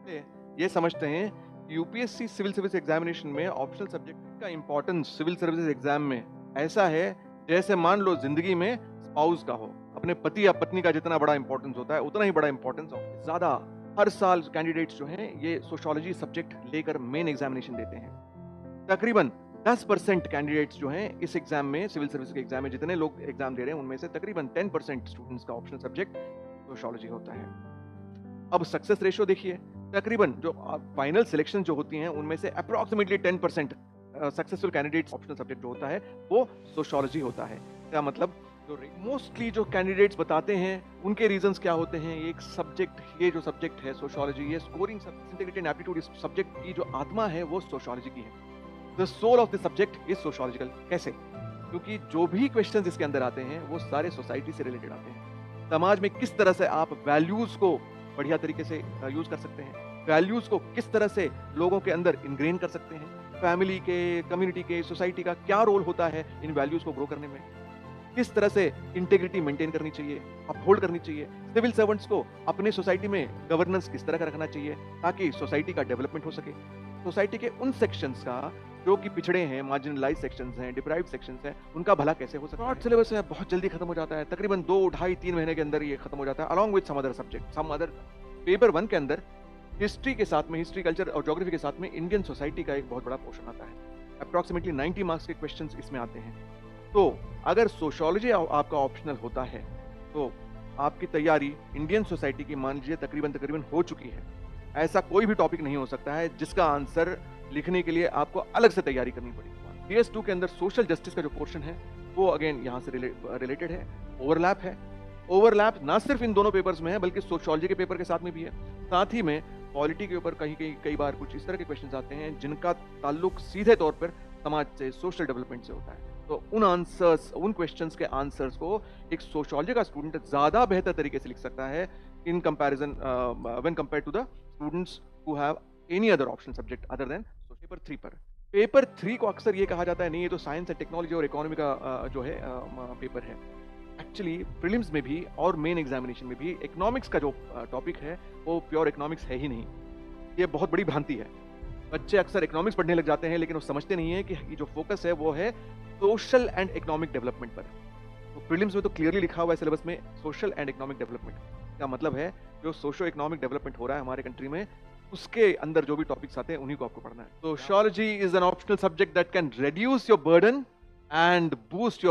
ये समझते हैं कि यूपीएससी सिविल सर्विस एग्जामिनेशन में ऑप्शनल सब्जेक्ट का इंपॉर्टेंस सिविल सर्विसेज एग्जाम में ऐसा है जैसे मान लो जिंदगी में स्पाउस का हो। अपने पति या पत्नी का जितना बड़ा इंपॉर्टेंस होता है उतना ही बड़ा इंपॉर्टेंस ज्यादा हर साल कैंडिडेट्स जो हैं ये सोशियोलॉजी सब्जेक्ट लेकर मेन एग्जामिनेशन देते हैं। तकरीबन 10% कैंडिडेट्स जो हैं इस एग्जाम में, सिविल सर्विस के एग्जाम में जितने लोग एग्जाम दे रहे हैं उनमें से तकरीबन 10% स्टूडेंट्स का ऑप्शनल सब्जेक्ट सोशियोलॉजी होता है। अब सक्सेस रेशियो देखिए, तकरीबन जो फाइनल सिलेक्शन जो होती हैं उनमें से approximately 10% successful candidates optional subject जो होता है वो सोशियोलॉजी होता है। क्या मतलब, जो मोस्टली जो कैंडिडेट्स बताते हैं उनके रीजंस क्या होते हैं, एक सब्जेक्ट, ये जो सब्जेक्ट है सोशियोलॉजी, ये स्कोरिंग इंटीग्रेटेड एप्टीट्यूड, इस सब्जेक्ट की जो आत्मा है वो सोशियोलॉजी की है। The soul of the subject is sociological. कैसे? क्योंकि जो भी क्वेश्चंस इसके अंदर आते हैं वो सारे सोसाइटी से रिलेटेड आते हैं। समाज में किस तरह से आप वैल्यूज को बढ़िया तरीके से यूज कर सकते हैं, वैल्यूज को किस तरह से लोगों के अंदर इनग्रेन कर सकते हैं, फैमिली के, कम्युनिटी के, सोसाइटी का क्या रोल होता है इन वैल्यूज को ग्रो करने में, किस तरह से इंटेग्रिटी मेंटेन करनी चाहिए, अपहोल्ड करनी चाहिए, सिविल सर्वेंट्स को अपने सोसाइटी में गवर्नेंस किस तरह का रखना चाहिए ताकि सोसाइटी का डेवलपमेंट हो सके, सोसाइटी के उन सेक्शंस का जो कि पिछड़े हैं, मार्जिनलाइज सेक्शंस हैं, डिप्राइव्ड सेक्शंस हैं, उनका भला कैसे हो सकता है। शॉर्ट सिलेबस है, बहुत जल्दी खत्म हो जाता है, तकरीबन 2, ढाई, 3 महीने के अंदर ये खत्म हो जाता है, along with some other subject, some other. Paper 1 के अंदर हिस्ट्री के साथ में, हिस्ट्री, कल्चर और ज्योग्राफी के साथ में इंडियन सोसाइटी का एक बहुत बड़ा पोर्शन आता है। अप्रोक्सीमेटली 90 मार्क्स के क्वेश्चंस इसमें आते हैं। तो अगर सोशियोलॉजी आपका ऑप्शनल होता है तो आपकी तैयारी इंडियन सोसाइटी की मान लीजिए तकरीबन हो चुकी है। ऐसा कोई भी टॉपिक नहीं हो सकता है जिसका आंसर लिखने के लिए आपको अलग से तैयारी करनी पड़ेगी। DS2 के अंदर सोशल जस्टिस का जो पोर्शन है वो अगेन यहाँ से रिलेटेड है, ओवरलैप है। ओवरलैप ना सिर्फ इन दोनों पेपर्स में है बल्कि सोशियोलॉजी के पेपर के साथ में भी है। साथ ही में पॉलिटी के ऊपर कई बार कुछ इस तरह के क्वेश्चंस आते हैं जिनका ताल्लुक सीधे तौर पर समाज से, सोशल डेवलपमेंट से होता है। तो उन क्वेश्चंस के आंसर्स को एक सोशियोलॉजी का स्टूडेंट ज्यादा बेहतर तरीके से लिख सकता है in comparison when compared to the students who have any other option subject other than paper 3 पर। पेपर 3 को अक्सर ये कहा जाता है नहीं, ये तो साइंस एंड टेक्नोलॉजी और इकोनॉमी का जो है पेपर है। एक्चुअली प्रीलिम्स में भी और मेन एग्जामिनेशन में भी इकोनॉमिक्स का जो टॉपिक है वो प्योर इकोनॉमिक्स है ही नहीं। ये बहुत बड़ी भ्रांति है। बच्चे अक्सर इकोनॉमिक्स पढ़ने लग जाते हैं लेकिन वो समझते नहीं है कि जो फोकस है वो है सोशल एंड इकोनॉमिक डेवलपमेंट पर। तो प्रीलिम्स में तो क्लियरली लिखा हुआ है सिलेबस में सोशल एंड इकोनॉमिक डेवलपमेंट। क्या मतलब है, जो सोशो इकोनॉमिक डेवलपमेंट हो रहा है हमारे कंट्री में उसके अंदर जो भी टॉपिक्स आते हैं उन्हीं को आपको पढ़ना है। Sociology is an optional subject that can reduce your burden and boost your